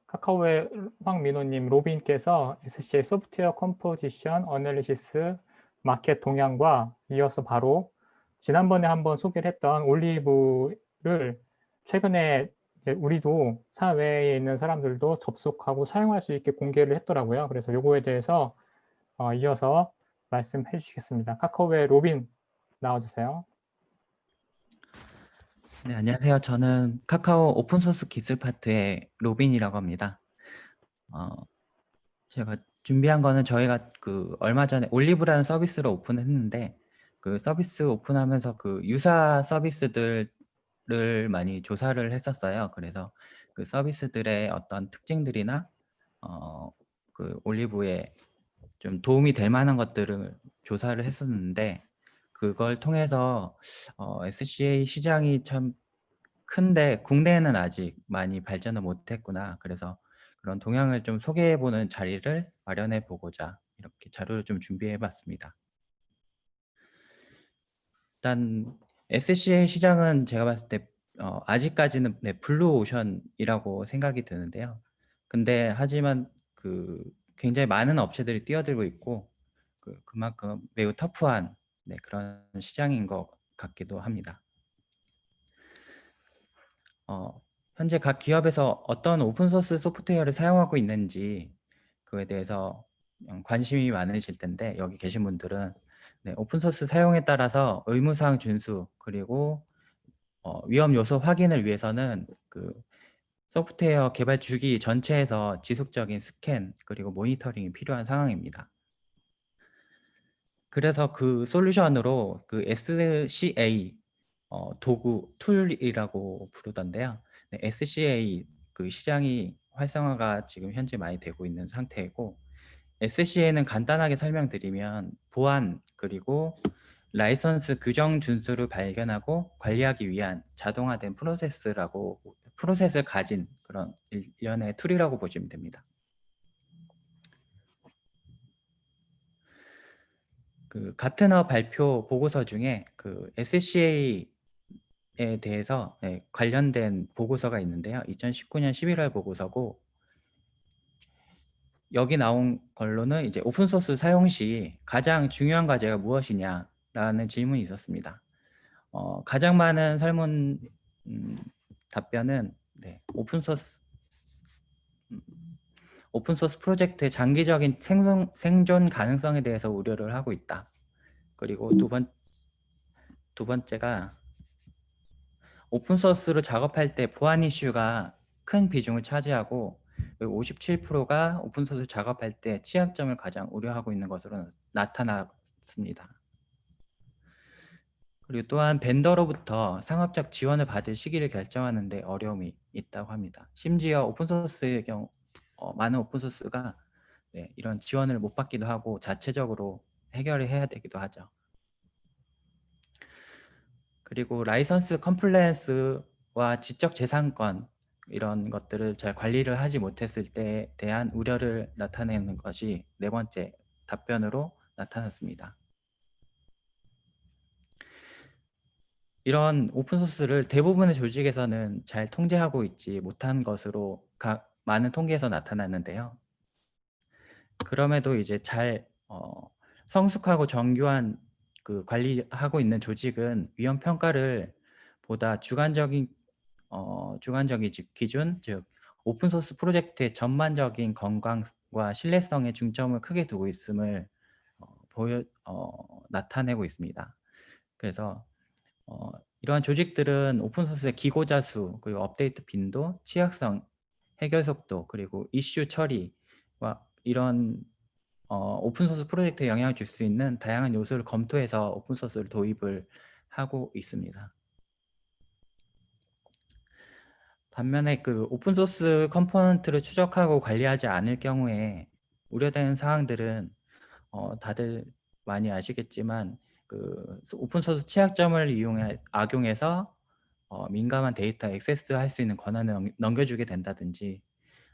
카카오의 황민호님, 로빈께서 SC의 소프트웨어 컴포지션 어널리시스 마켓 동향과 이어서 바로 지난번에 한번 소개를 했던 올리브를 최근에 이제 우리도 사회에 있는 사람들도 접속하고 사용할 수 있게 공개를 했더라고요. 그래서 요거에 대해서 이어서 말씀해 주시겠습니다. 카카오의 로빈 나와주세요. 네, 안녕하세요. 저는 카카오 오픈소스 기술 파트의 로빈이라고 합니다. 제가 준비한 거는 저희가 얼마 전에 올리브라는 서비스를 오픈했는데 그 서비스 오픈하면서 그 유사 서비스들을 많이 조사를 했었어요. 그래서 그 서비스들의 어떤 특징들이나 그 올리브에 좀 도움이 될 만한 것들을 조사를 했었는데 그걸 통해서 SCA 시장이 참 큰데 국내에는 아직 많이 발전을 못했구나. 그래서 그런 동향을 좀 소개해보는 자리를 마련해 보고자 이렇게 자료를 좀 준비해 봤습니다. 일단 SCA 시장은 제가 봤을 때 아직까지는 블루오션이라고 생각이 드는데요. 근데 하지만 굉장히 많은 업체들이 뛰어들고 있고 그만큼 매우 터프한 그런 시장인 것 같기도 합니다. 현재 각 기업에서 어떤 오픈소스 소프트웨어를 사용하고 있는지 그에 대해서 관심이 많으실 텐데 여기 계신 분들은 오픈소스 사용에 따라서 의무사항 준수 그리고 위험 요소 확인을 위해서는 소프트웨어 개발 주기 전체에서 지속적인 스캔 그리고 모니터링이 필요한 상황입니다. 그래서 그 솔루션으로 SCA 도구 툴이라고 부르던데요. SCA 시장이 활성화가 지금 현재 많이 되고 있는 상태이고 SCA는 간단하게 설명드리면 보안 그리고 라이선스 규정 준수를 발견하고 관리하기 위한 자동화된 프로세스를 가진 그런 일련의 툴이라고 보시면 됩니다. 가트너 발표 보고서 중에 SCA에 대해서 관련된 보고서가 있는데요. 2019년 11월 보고서고 여기 나온 걸로는 이제 오픈소스 사용 시 가장 중요한 과제가 무엇이냐라는 질문이 있었습니다. 가장 많은 답변은 오픈소스 프로젝트의 장기적인 생존 가능성에 대해서 우려를 하고 있다. 그리고 두 번째가 오픈소스로 작업할 때 보안 이슈가 큰 비중을 차지하고 57%가 오픈소스 작업할 때 취약점을 가장 우려하고 있는 것으로 나타났습니다. 그리고 또한 벤더로부터 상업적 지원을 받을 시기를 결정하는 데 어려움이 있다고 합니다. 심지어 오픈소스의 경우 많은 오픈소스가 이런 지원을 못 받기도 하고 자체적으로 해결을 해야 되기도 하죠. 그리고 라이선스 컴플라이언스와 지적재산권 이런 것들을 잘 관리를 하지 못했을 때에 대한 우려를 나타내는 것이 네 번째 답변으로 나타났습니다. 이런 오픈소스를 대부분의 조직에서는 잘 통제하고 있지 못한 것으로 많은 통계에서 나타났는데요. 그럼에도 이제 잘 성숙하고 정교한 관리하고 있는 조직은 위험 평가를 보다 주관적인 기준, 즉 오픈소스 프로젝트의 전반적인 건강과 신뢰성에 중점을 크게 두고 있음을 나타내고 있습니다. 그래서 이러한 조직들은 오픈소스의 기고자 수, 그리고 업데이트 빈도, 취약성, 해결 속도, 그리고 이슈 처리와 이런 오픈소스 프로젝트에 영향을 줄 수 있는 다양한 요소를 검토해서 오픈소스를 도입을 하고 있습니다. 반면에 오픈소스 컴포넌트를 추적하고 관리하지 않을 경우에 우려되는 사항들은 다들 많이 아시겠지만 오픈소스 취약점을 악용해서 민감한 데이터 액세스할 수 있는 권한을 넘겨주게 된다든지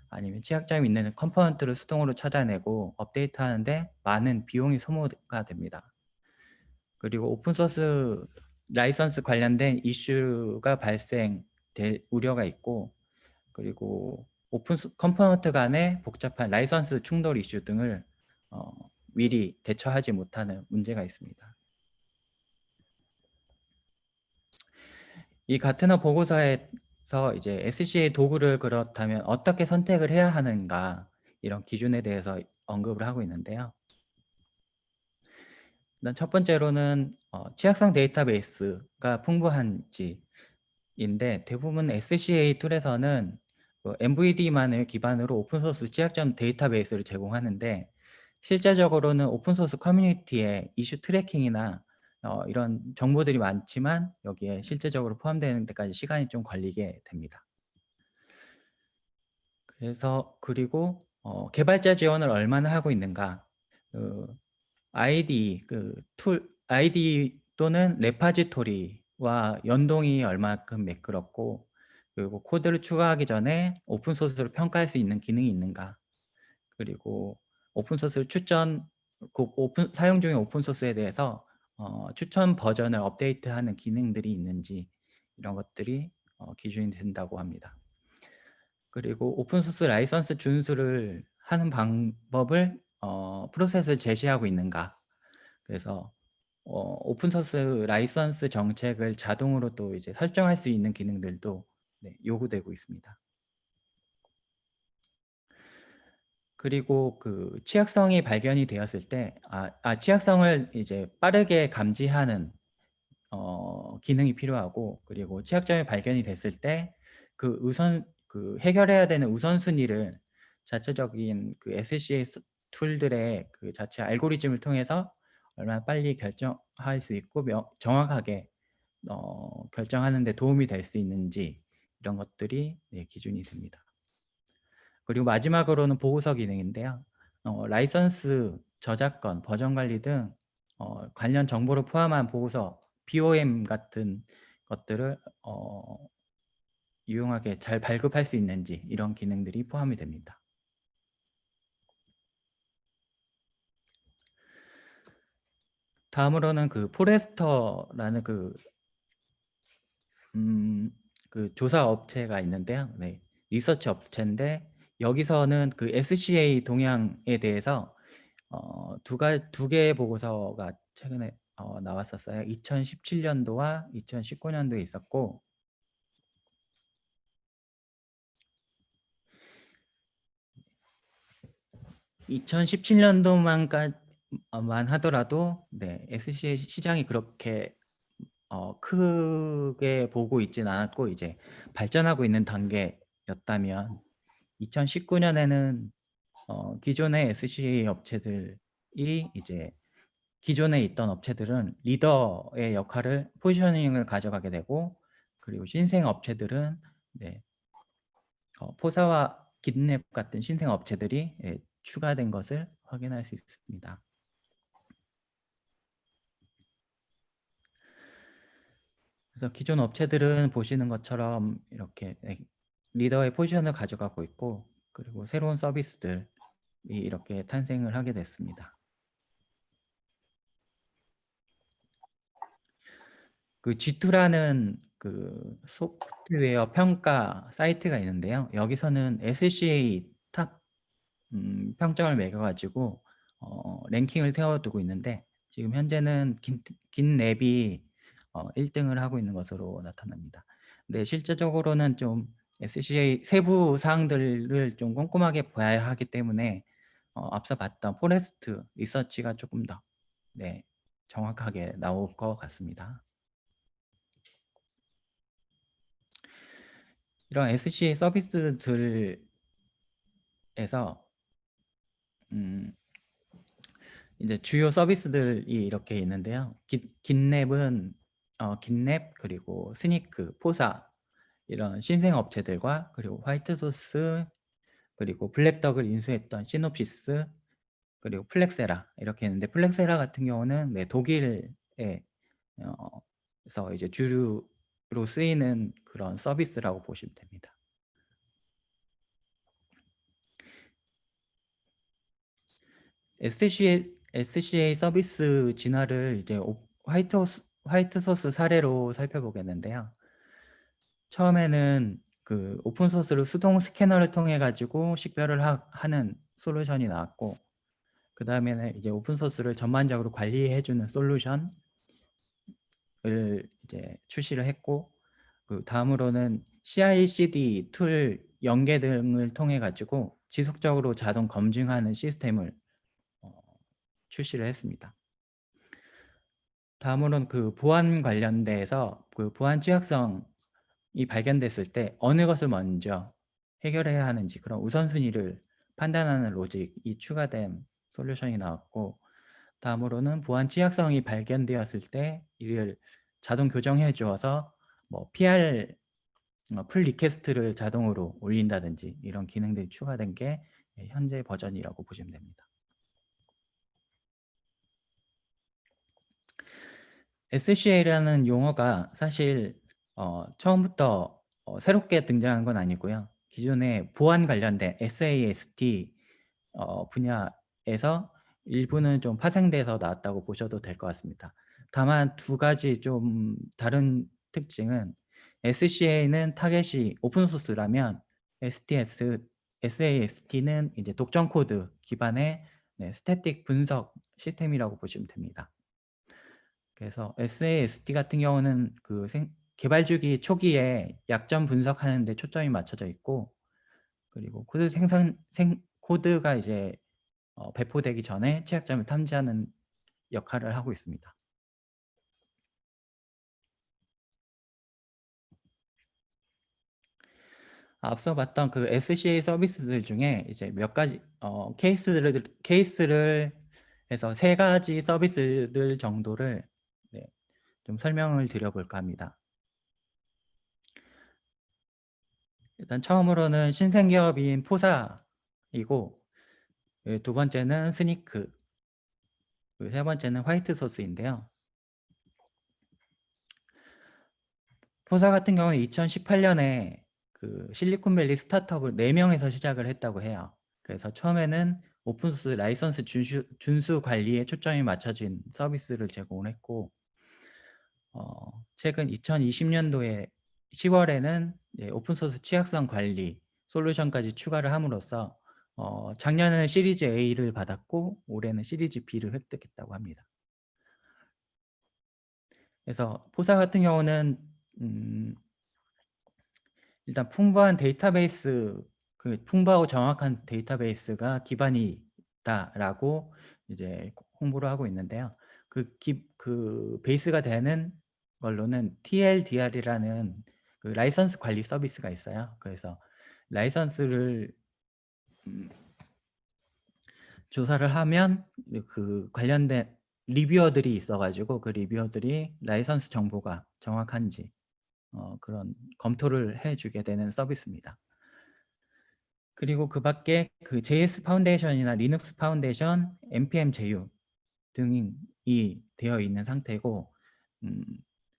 아니면 취약점이 있는 컴포넌트를 수동으로 찾아내고 업데이트하는데 많은 비용이 소모가 됩니다. 그리고 오픈소스 라이선스 관련된 이슈가 발생될 우려가 있고 그리고 컴포넌트 간의 복잡한 라이선스 충돌 이슈 등을 미리 대처하지 못하는 문제가 있습니다. 이 가트너 보고서에서 이제 SCA 도구를 그렇다면 어떻게 선택을 해야 하는가, 이런 기준에 대해서 언급을 하고 있는데요. 일단 첫 번째로는 취약성 데이터베이스가 풍부한지인데, 대부분 SCA 툴에서는 MVD만을 기반으로 오픈소스 취약점 데이터베이스를 제공하는데, 실제적으로는 오픈소스 커뮤니티에 이슈 트래킹이나 이런 정보들이 많지만 여기에 실제적으로 포함되는 데까지 시간이 좀 걸리게 됩니다. 그래서 그리고 개발자 지원을 얼마나 하고 있는가, IDE 또는 레파지토리와 연동이 얼마큼 매끄럽고, 그리고 코드를 추가하기 전에 오픈소스를 평가할 수 있는 기능이 있는가, 그리고 오픈소스를 사용 중인 오픈소스에 대해서 추천 버전을 업데이트하는 기능들이 있는지, 이런 것들이 기준이 된다고 합니다. 그리고 오픈소스 라이선스 준수를 하는 방법을 프로세스를 제시하고 있는가, 그래서 오픈소스 라이선스 정책을 자동으로 또 이제 설정할 수 있는 기능들도 요구되고 있습니다. 그리고 그 취약성이 발견이 되었을 때 취약성을 이제 빠르게 감지하는 기능이 필요하고, 그리고 취약점이 발견이 됐을 때 그 해결해야 되는 우선순위를 자체적인 그 SCA 툴들의 그 자체 알고리즘을 통해서 얼마나 빨리 결정할 수 있고 정확하게 결정하는 데 도움이 될 수 있는지, 이런 것들이 기준이 됩니다. 그리고 마지막으로는 보고서 기능인데요. 라이선스, 저작권, 버전 관리 등 관련 정보를 포함한 보고서, BOM 같은 것들을 유용하게 잘 발급할 수 있는지, 이런 기능들이 포함이 됩니다. 다음으로는 그 포레스터라는 그 조사 업체가 있는데요. 리서치 업체인데, 여기서는 그 SCA 동향에 대해서 두 개의 보고서가 최근에 나왔었어요. 2017년도와 2019년도에 있었고, 2017년도만 하더라도 SCA 시장이 그렇게 크게 보고 있진 않았고, 이제 발전하고 있는 단계였다면, 2019년에는 기존의 SCA 업체들이 이제 기존에 있던 업체들은 리더의 역할을, 포지셔닝을 가져가게 되고, 그리고 신생 업체들은 포사와 깃랩 같은 신생 업체들이 추가된 것을 확인할 수 있습니다. 그래서 기존 업체들은 보시는 것처럼 이렇게 리더의 포지션을 가져가고 있고, 그리고 새로운 서비스들이 이렇게 탄생을 하게 됐습니다. 그 G2라는 그 소프트웨어 평가 사이트가 있는데요. 여기서는 SCA 탑 평점을 매겨가지고 랭킹을 세워두고 있는데, 지금 현재는 깃랩이 1등을 하고 있는 것으로 나타납니다. 근데 실제적으로는 좀 SCA 세부 사항들을 좀 꼼꼼하게 봐야 하기 때문에 앞서 봤던 포레스트 리서치가 조금 더 정확하게 나올 것 같습니다. 이런 SCA 서비스들에서 이제 주요 서비스들이 이렇게 있는데요. 깃랩은 깃랩, 그리고 스니크, 포사, 이런 신생 업체들과, 그리고 화이트소스, 그리고 블랙덕을 인수했던 시놉시스, 그리고 플렉세라, 이렇게 있는데, 플렉세라 같은 경우는 독일에서 이제 주류로 쓰이는 그런 서비스라고 보시면 됩니다. SCA 서비스 진화를 이제 화이트 소스 사례로 살펴보겠는데요. 처음에는 그 오픈 소스로 수동 스캐너를 통해 가지고 식별을 하는 솔루션이 나왔고, 그 다음에는 이제 오픈 소스를 전반적으로 관리해 주는 솔루션을 이제 출시를 했고, 그 다음으로는 CI/CD 툴 연계 등을 통해 가지고 지속적으로 자동 검증하는 시스템을 출시를 했습니다. 다음으로는 그 보안 관련돼서 그 보안 취약성이 발견됐을 때 어느 것을 먼저 해결해야 하는지 그런 우선순위를 판단하는 로직이 추가된 솔루션이 나왔고, 다음으로는 보안 취약성이 발견되었을 때 이를 자동 교정해 주어서 뭐 PR 풀 리퀘스트를 자동으로 올린다든지 이런 기능들이 추가된 게 현재 버전이라고 보시면 됩니다. SCA라는 용어가 사실 처음부터 새롭게 등장한 건 아니고요. 기존에 보안 관련된 SAST 분야에서 일부는 좀 파생돼서 나왔다고 보셔도 될 것 같습니다. 다만 두 가지 좀 다른 특징은, SCA는 타겟이 오픈소스라면 SAST는 이제 독점 코드 기반의 스태틱 분석 시스템이라고 보시면 됩니다. 그래서 SAST 같은 경우는 그 개발 주기 초기에 약점 분석하는 데 초점이 맞춰져 있고, 그리고 코드가 이제 배포되기 전에 취약점을 탐지하는 역할을 하고 있습니다. 앞서 봤던 그 SCA 서비스들 중에 이제 몇 가지 케이스를 해서 세 가지 서비스들 정도를 좀 설명을 드려볼까 합니다. 일단 처음으로는 신생기업인 포사이고, 두 번째는 스니크, 세 번째는 화이트 소스인데요. 포사 같은 경우는 2018년에 그 실리콘밸리 스타트업을 4명에서 시작을 했다고 해요. 그래서 처음에는 오픈소스 라이선스 준수 관리에 초점이 맞춰진 서비스를 제공을 했고, 최근 2020년도에 10월에는 오픈소스 취약성 관리 솔루션까지 추가를 함으로써 작년에는 시리즈 A를 받았고 올해는 시리즈 B를 획득했다고 합니다. 그래서 포사 같은 경우는 일단 풍부한 데이터베이스, 풍부하고 정확한 데이터베이스가 기반이다라고 이제 홍보를 하고 있는데요. 그 베이스가 되는 걸로는 TLDR이라는 그 라이선스 관리 서비스가 있어요. 그래서 라이선스를 조사를 하면 그 관련된 리뷰어들이 있어가지고 그 리뷰어들이 라이선스 정보가 정확한지 그런 검토를 해주게 되는 서비스입니다. 그리고 그 밖에 그 JS 파운데이션이나 리눅스 파운데이션, npm 제휴 등이 되어 있는 상태고,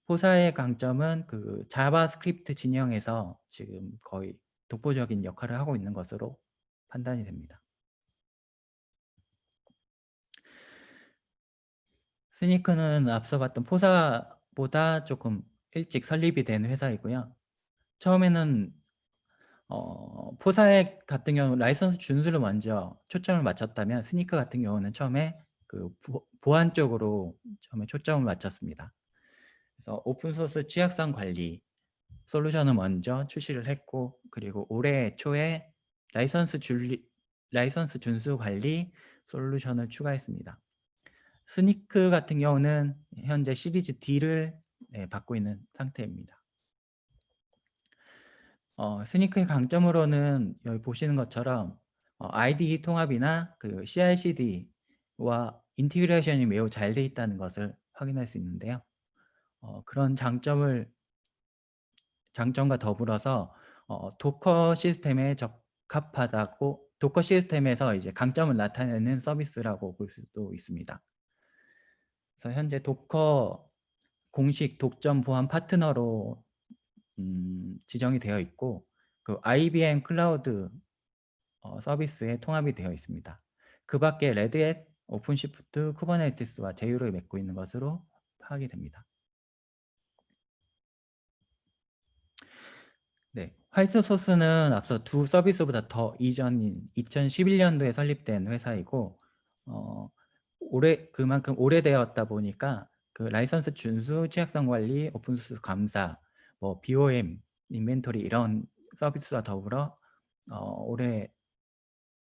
포사의 강점은 그 자바스크립트 진영에서 지금 거의 독보적인 역할을 하고 있는 것으로 판단이 됩니다. 스니크는 앞서 봤던 포사보다 조금 일찍 설립이 된 회사이고요. 처음에는 포사의 같은 경우 라이선스 준수를 먼저 초점을 맞췄다면, 스니크 같은 경우는 처음에 그 보안 쪽으로 처음에 초점을 맞췄습니다. 그래서 오픈소스 취약성 관리 솔루션을 먼저 출시를 했고, 그리고 올해 초에 라이선스 준수 관리 솔루션을 추가했습니다. 스니크 같은 경우는 현재 시리즈 D를 받고 있는 상태입니다. 스니크의 강점으로는 여기 보시는 것처럼 IDE 통합이나 그 CI/CD와 인티그레이션이 매우 잘 돼 있다는 것을 확인할 수 있는데요. 그런 장점과 더불어서 도커 시스템에 적합하다고, 도커 시스템에서 이제 강점을 나타내는 서비스라고 볼 수도 있습니다. 그래서 현재 도커 공식 독점 보안 파트너로 지정이 되어 있고, 그 IBM 클라우드 서비스에 통합이 되어 있습니다. 그 밖에 레드햇, 오픈시프트, 쿠버네티스와 제휴를 맺고 있는 것으로 파악이 됩니다. 네, 화이트 소스는 앞서 두 서비스보다 더 이전인 2011년도에 설립된 회사이고 그만큼 오래되었다 보니까 그 라이선스 준수, 취약성 관리, 오픈소스 감사, 뭐 BOM, 인벤토리 이런 서비스와 더불어 올해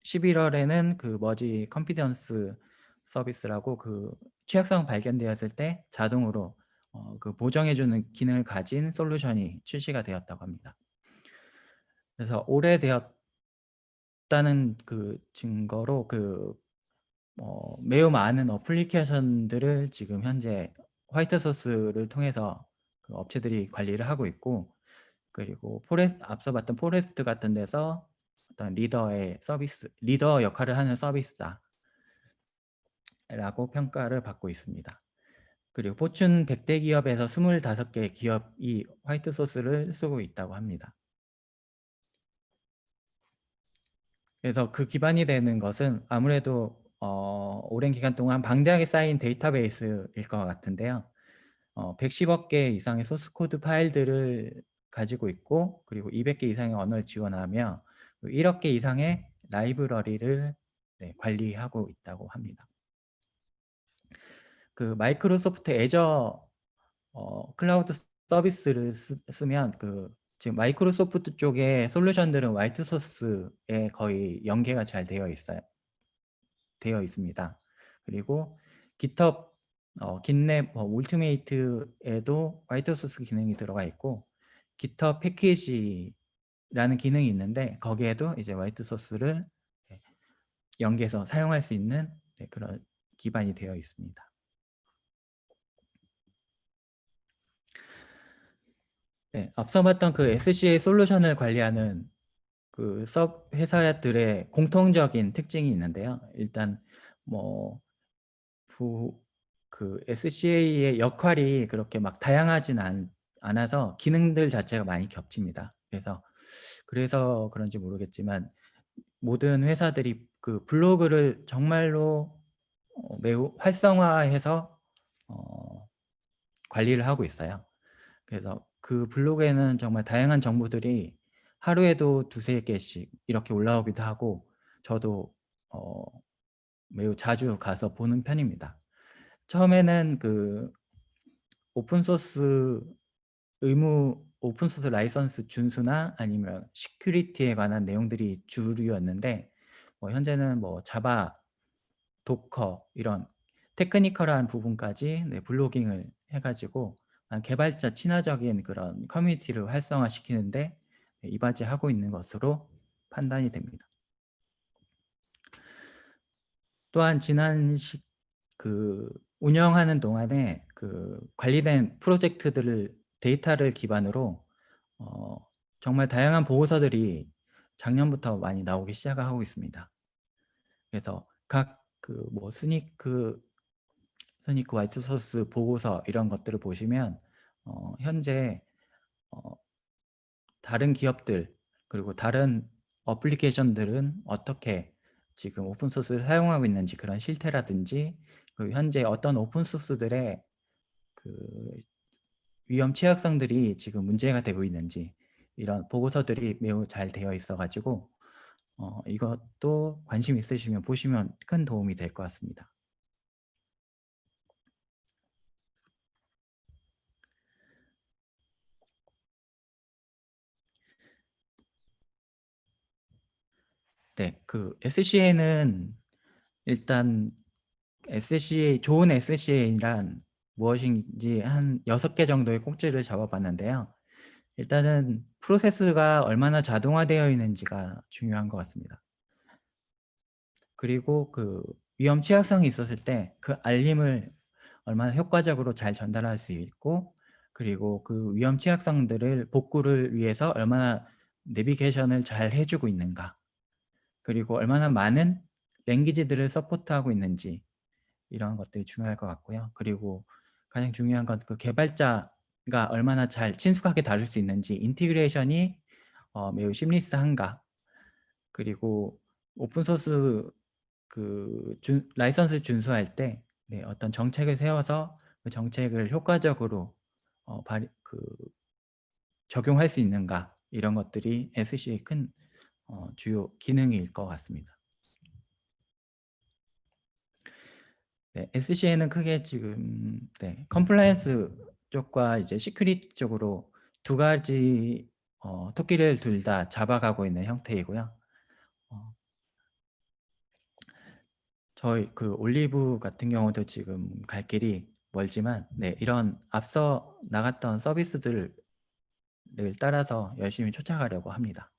11월에는 그 머지 컨피던스 서비스라고 그 취약성 발견되었을 때 자동으로 그 보정해주는 기능을 가진 솔루션이 출시가 되었다고 합니다. 그래서 오래되었다는 그 증거로 매우 많은 어플리케이션들을 지금 현재 화이트 소스를 통해서 그 업체들이 관리를 하고 있고, 그리고 앞서 봤던 포레스트 같은 데서 어떤 리더 역할을 하는 서비스다라고 평가를 받고 있습니다. 그리고 포춘 100대 기업에서 25개 기업이 화이트 소스를 쓰고 있다고 합니다. 그래서 그 기반이 되는 것은 아무래도 오랜 기간 동안 방대하게 쌓인 데이터베이스일 것 같은데요. 110억 개 이상의 소스 코드 파일들을 가지고 있고, 그리고 200개 이상의 언어를 지원하며 1억 개 이상의 라이브러리를 관리하고 있다고 합니다. 그 마이크로소프트 애저 클라우드 서비스를 쓰면 지금 마이크로소프트 쪽의 솔루션들은 화이트 소스에 거의 연계가 잘 되어 있습니다. 그리고 GitHub 깃랩 울티메이트에도 화이트 소스 기능이 들어가 있고, GitHub 패키지라는 기능이 있는데 거기에도 이제 화이트 소스를 연계해서 사용할 수 있는 그런 기반이 되어 있습니다. 네, 앞서 봤던 그 SCA 솔루션을 관리하는 그 회사들의 공통적인 특징이 있는데요. 일단 그 SCA의 역할이 그렇게 막 다양하진 않아서 기능들 자체가 많이 겹칩니다. 그래서 그런지 모르겠지만 모든 회사들이 그 블로그를 정말로 매우 활성화해서 관리를 하고 있어요. 그래서 그 블로그에는 정말 다양한 정보들이 하루에도 두세 개씩 이렇게 올라오기도 하고, 저도 매우 자주 가서 보는 편입니다. 처음에는 그 오픈소스 오픈소스 라이선스 준수나 아니면 시큐리티에 관한 내용들이 주류였는데, 현재는 자바, 도커 이런 테크니컬한 부분까지 블로깅을 해가지고 개발자 친화적인 그런 커뮤니티를 활성화시키는데 이바지하고 있는 것으로 판단이 됩니다. 또한 운영하는 동안에 관리된 데이터를 기반으로 정말 다양한 보고서들이 작년부터 많이 나오기 시작하고 있습니다. 그래서 스니크 화이트 소스 보고서 이런 것들을 보시면 현재 다른 기업들 그리고 다른 어플리케이션들은 어떻게 지금 오픈소스를 사용하고 있는지, 그런 실태라든지 현재 어떤 오픈소스들의 위험 취약성들이 지금 문제가 되고 있는지, 이런 보고서들이 매우 잘 되어 있어 가지고 이것도 관심 있으시면 보시면 큰 도움이 될 것 같습니다. 네, SCA는 일단 좋은 SCA란 무엇인지 한 6개 정도의 꼭지를 잡아봤는데요. 일단은 프로세스가 얼마나 자동화되어 있는지가 중요한 것 같습니다. 그리고 위험 취약성이 있었을 때 그 알림을 얼마나 효과적으로 잘 전달할 수 있고, 그리고 그 위험 취약성들을 복구를 위해서 얼마나 내비게이션을 잘 해주고 있는가, 그리고 얼마나 많은 랭귀지들을 서포트하고 있는지, 이런 것들이 중요할 것 같고요. 그리고 가장 중요한 건 개발자가 얼마나 잘 친숙하게 다룰 수 있는지, 인티그레이션이 매우 심리스한가, 그리고 오픈소스 라이선스 준수할 때 어떤 정책을 세워서 그 정책을 효과적으로 적용할 수 있는가, 이런 것들이 SC의 큰 주요 기능일 것 같습니다. 네, SC에는 크게 지금 컴플라이언스 쪽과 이제 시큐리티 쪽으로 두 가지 토끼를 둘 다 잡아가고 있는 형태이고요. 저희 그 올리브 같은 경우도 지금 갈 길이 멀지만 이런 앞서 나갔던 서비스들을 따라서 열심히 쫓아가려고 합니다.